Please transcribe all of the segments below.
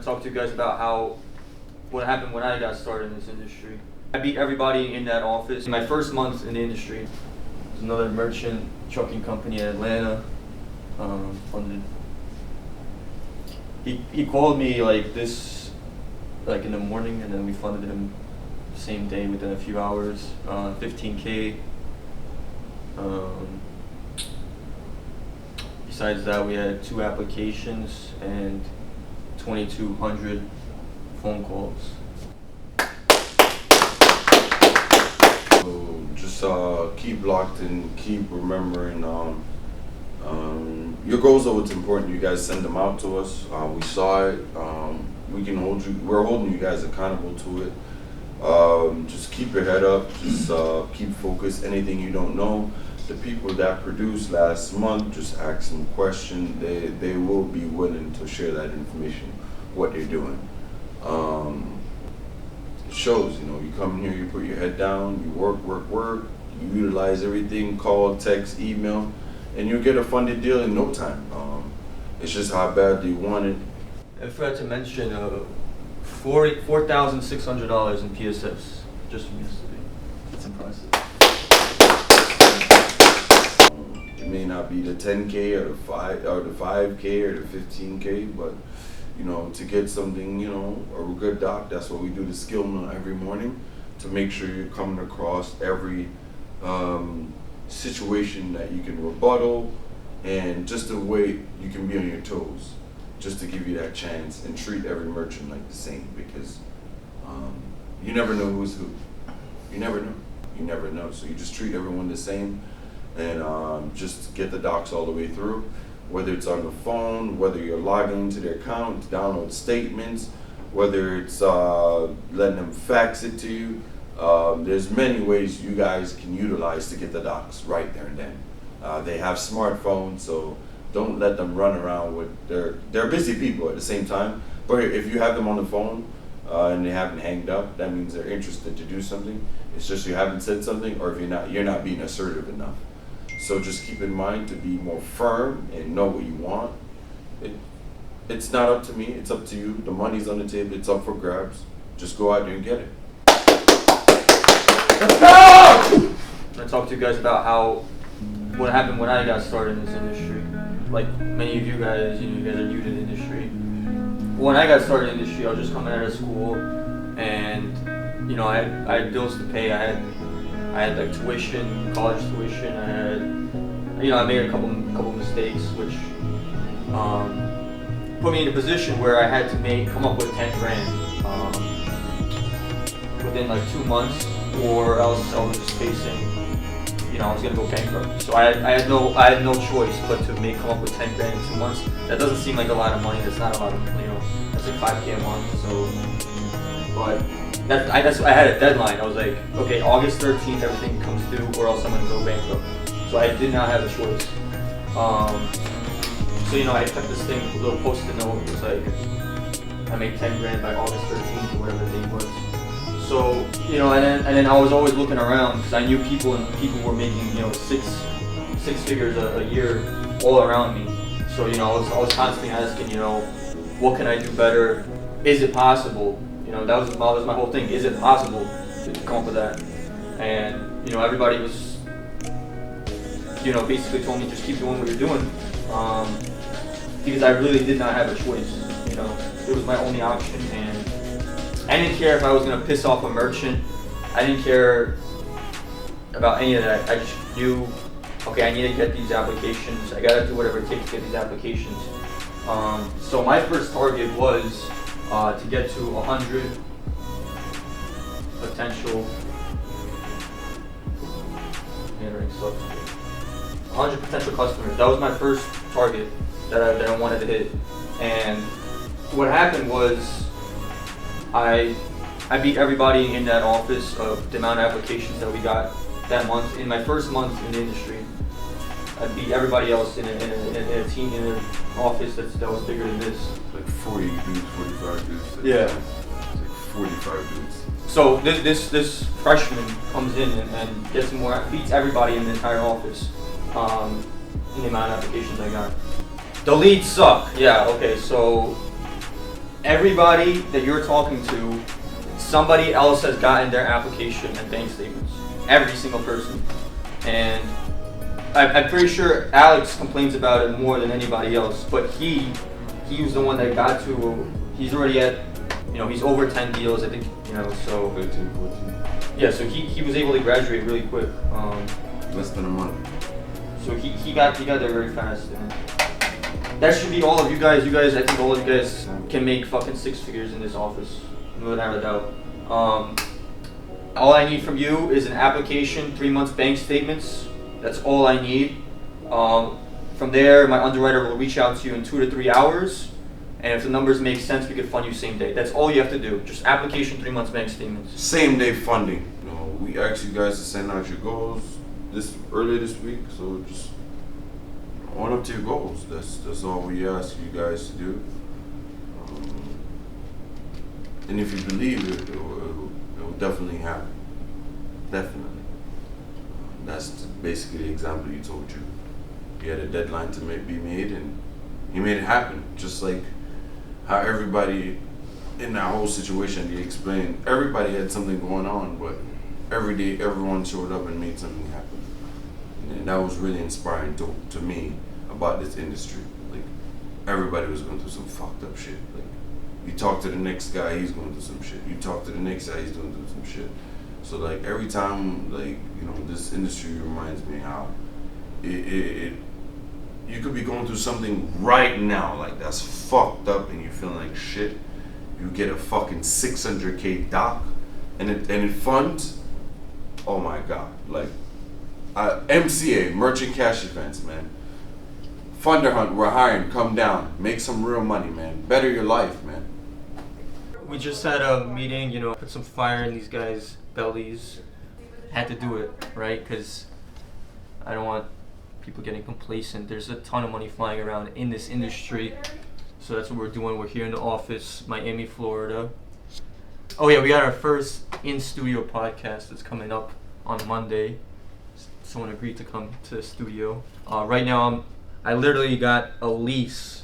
to talk to you guys about what happened when I got started in this industry. I beat everybody in that office. My first month in the industry, there's another merchant trucking company in Atlanta, funded. He called me like in the morning, and then we funded him the same day within a few hours, $15K. Besides that, we had 2 applications and 2,200 phone calls. So just keep locked and keep remembering your goals are what's important. You guys send them out to us. We saw it. We can hold you. We're holding you guys accountable to it. Just keep your head up. Just keep focused. Anything you don't know, the people that produced last month, just ask them questions. They will be willing to share that information, what they're doing. It shows, you come in here, you put your head down, you work, you utilize everything, call, text, email, and you'll get a funded deal in no time. It's just how bad you want it. I forgot to mention $4,600 in PSFs just from yesterday. That's impressive. It may not be the 10K or the 5K or the 15K, but to get something, a good doc, that's what we do, the skill mill every morning, to make sure you're coming across every situation that you can rebuttal, and just the way you can be on your toes, just to give you that chance and treat every merchant like the same, because you never know who's who. You never know. So you just treat everyone the same, and just get the docs all the way through. Whether it's on the phone, whether you're logging into their account, download statements, whether it's letting them fax it to you. There's many ways you guys can utilize to get the docs right there and then. They have smartphones, so don't let them run around with they're busy people at the same time. But if you have them on the phone and they haven't hanged up, that means they're interested to do something. It's just you haven't said something, or if you're not being assertive enough. So just keep in mind to be more firm and know what you want. It's not up to me, it's up to you. The money's on the table, it's up for grabs. Just go out there and get it. Let's go! I'm going to talk to you guys about what happened when I got started in this industry. Like many of you guys, you guys are new to the industry. When I got started in the industry, I was just coming out of school, and I had bills to pay. I had like tuition, college tuition. I made a couple mistakes, which put me in a position where I had to come up with 10 grand within like 2 months, or else I was just facing, I was gonna go bankrupt. So I had no choice but to come up with 10 grand in 2 months. That doesn't seem like a lot of money. That's not a lot of, that's like 5K a month. So, but. I had a deadline. I was like, okay, August 13th, everything comes due, or else I'm gonna go bankrupt. So I did not have a choice. So I kept this thing, a little post-it note. It was like, I make 10 grand by August 13th, or whatever the date was. So and then I was always looking around, because I knew people were making six figures a year all around me. So I was constantly asking, what can I do better? Is it possible? That was my whole thing. Is it possible to come up with that? And everybody was, basically told me just keep doing what you're doing, because I really did not have a choice. It was my only option, and I didn't care if I was gonna piss off a merchant. I didn't care about any of that. I just knew, okay, I need to get these applications. I gotta do whatever it takes to get these applications. So my first target was to get to 100 potential 100 potential customers. That was my first target that I wanted to hit. And what happened was I beat everybody in that office of the amount of applications that we got that month. In my first month in the industry, I beat everybody else in a team, in an office that was bigger than this. Like 40 dudes, 45 dudes. Yeah. It's like 45 dudes. So this freshman comes in and beats everybody in the entire office in the amount of applications I got. The leads suck. Yeah. Okay. So everybody that you're talking to, somebody else has gotten their application and bank statements. Every single person. And I'm pretty sure Alex complains about it more than anybody else, but he was the one that got to, he's already at, he's over 10 deals, I think, so. 13, 14. Yeah, so he was able to graduate really quick. Less than a month. So he got there very fast. And that should be all of you guys. I think all of you guys can make fucking 6 figures in this office, without a doubt. All I need from you is an application, 3 months bank statements. That's all I need. From there, my underwriter will reach out to you in 2 to 3 hours. And if the numbers make sense, we could fund you same day. That's all you have to do. Just application, 3 months bank statements. Same day funding. We asked you guys to send out your goals earlier this week, so just own up to your goals. That's all we ask you guys to do. And if you believe it, it will definitely happen. Definitely. That's basically the example you told you. You had a deadline to be made, and he made it happen. Just like how everybody in that whole situation, he explained, everybody had something going on, but every day everyone showed up and made something happen. And that was really inspiring to me about this industry. Like, everybody was going through some fucked up shit. Like, you talk to the next guy, he's going through some shit. You talk to the next guy, he's going through some shit. So like every time, like, this industry reminds me how you could be going through something right now, like that's fucked up, and you're feeling like shit. You get a fucking $600K doc, and it funds. Oh my god! Like, MCA, Merchant Cash Events, man. Funder Hunt, we're hiring. Come down, make some real money, man. Better your life, man. We just had a meeting, put some fire in these guys' bellies. Had to do it, right? Because I don't want people getting complacent. There's a ton of money flying around in this industry. So that's what we're doing. We're here in the office, Miami, Florida. Oh yeah, we got our first in-studio podcast that's coming up on Monday. Someone agreed to come to the studio. Right now, I literally got a lease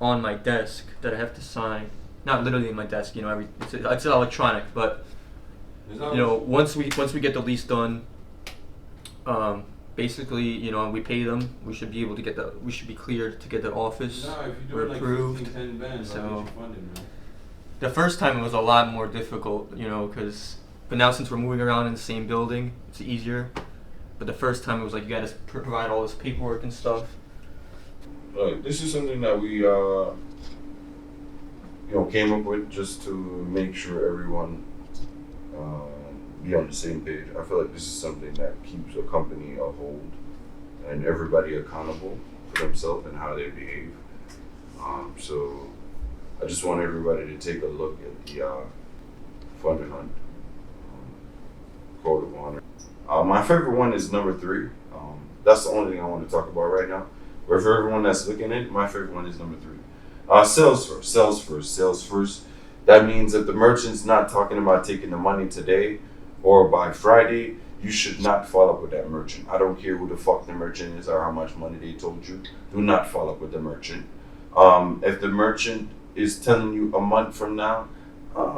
on my desk that I have to sign. Not literally in my desk, it's electronic, but once we get the lease done, basically, we pay them. We should be able to we should be cleared to get the office. No, if we're you're approved. Like 15, 10 bands, So funded, man. the first time it was a lot more difficult, but now since we're moving around in the same building, it's easier. But the first time it was like you got to provide all this paperwork and stuff. This is something that we came up with just to make sure everyone be on the same page. I feel like this is something that keeps a company a hold and everybody accountable for themselves and how they behave. So I just want everybody to take a look at the Funder Hunt Code of Honor. My favorite one is number 3. That's the only thing I want to talk about right now. But for everyone that's looking at it, my favorite one is number 3. Sales first. That means if the merchant's not talking about taking the money today or by Friday, you should not follow up with that merchant. I don't care who the fuck the merchant is or how much money they told you. Do not follow up with the merchant. If the merchant is telling you a month from now,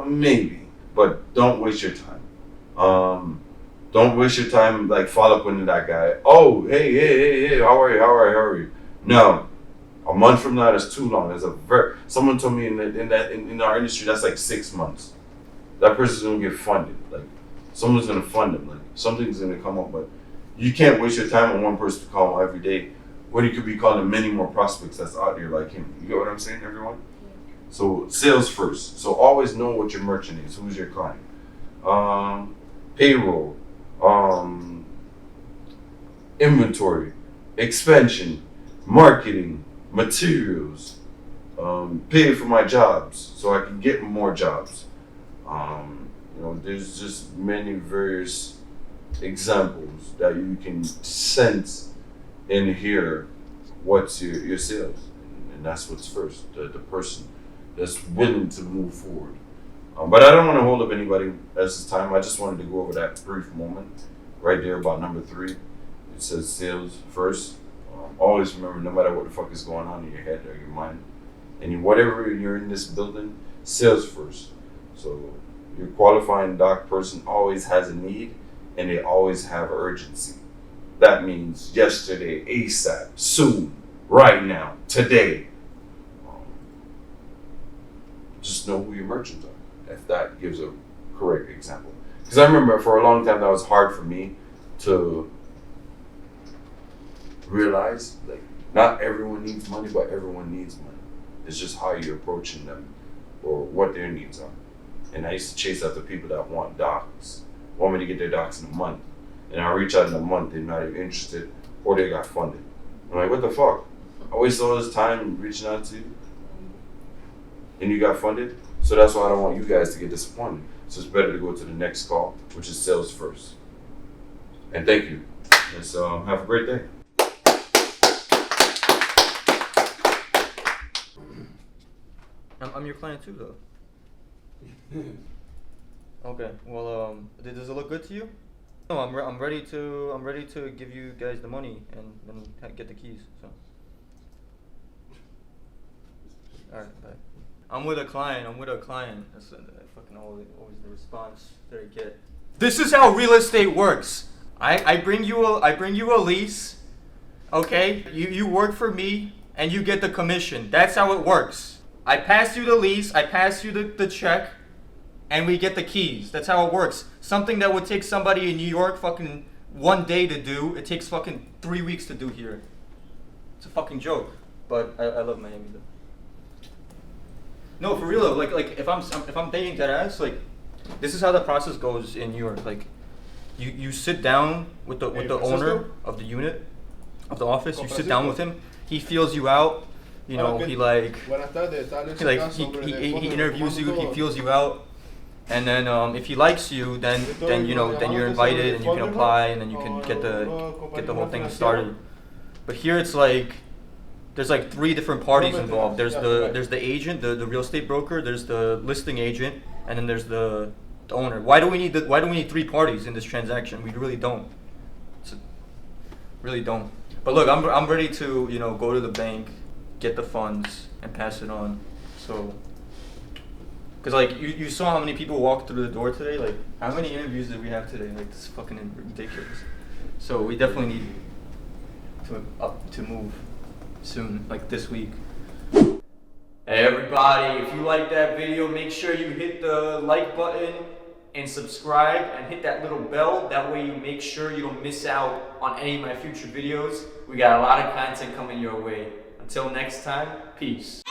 maybe, but don't waste your time. Don't waste your time, like, follow up with that guy. Oh, hey, how are you? No. A month from now, that's too long. Someone told me in our industry, that's like 6 months. That person's gonna get funded. Like, someone's gonna fund them. Like, something's gonna come up, but you can't waste your time on one person to call every day when you could be calling many more prospects that's out there like him. You get what I'm saying, everyone? So sales first. So always know what your merchant is. Who's your client? Payroll, inventory, expansion, marketing, materials, pay for my jobs so I can get more jobs. There's just many various examples that you can sense and hear what's your sales. And that's what's first, the person that's willing to move forward. But I don't want to hold up anybody else's time. I just wanted to go over that brief moment right there about number 3. It says sales first. Always remember, no matter what the fuck is going on in your head or your mind, and whatever you're in this building, Sales first. So your qualifying doc person always has a need and they always have urgency. That means yesterday, ASAP, soon, right now, today. Just know who your merchants are, if that gives a correct example. Because I remember for a long time that was hard for me to realize, like, not everyone needs money, but everyone needs money. It's just how you're approaching them or what their needs are. And I used to chase after people that want docs, want me to get their docs in a month. And I reach out in a month, they're not even interested, or they got funded. I'm like, what the fuck? I wasted all this time reaching out to you, and you got funded? So that's why I don't want you guys to get disappointed. So it's better to go to the next call, which is sales first. And thank you. And so have a great day. I'm your client too, though. Okay. Well, does it look good to you? No, I'm ready to give you guys the money and then get the keys. So. All right. Bye. I'm with a client. That's fucking always the response that I get. This is how real estate works. I bring you a lease. Okay. You work for me and you get the commission. That's how it works. I pass you the lease, I pass you the check, and we get the keys. That's how it works. Something that would take somebody in New York fucking 1 day to do, it takes fucking 3 weeks to do here. It's a fucking joke. But I love Miami though. No, for real though. Like if I'm dating that ass, like this is how the process goes in New York. Like you sit down with the owner of the unit, of the office. You sit down with him. He feels you out. You know, he interviews you, he feels you out, and then if he likes you, then you're invited and you can apply and then you can get the whole thing started. But here it's like there's like 3 different parties involved. There's the agent, the real estate broker, there's the listing agent, and then there's the owner. Why do we need 3 parties in this transaction? We really don't. Really don't. But look, I'm ready to go to the bank, get the funds and pass it on. So, because like you saw how many people walked through the door today. Like, how many interviews did we have today? Like, this is fucking ridiculous. So we definitely need to move soon, like this week. Hey everybody, if you like that video, make sure you hit the like button and subscribe and hit that little bell. That way you make sure you don't miss out on any of my future videos. We got a lot of content coming your way. Until next time, peace.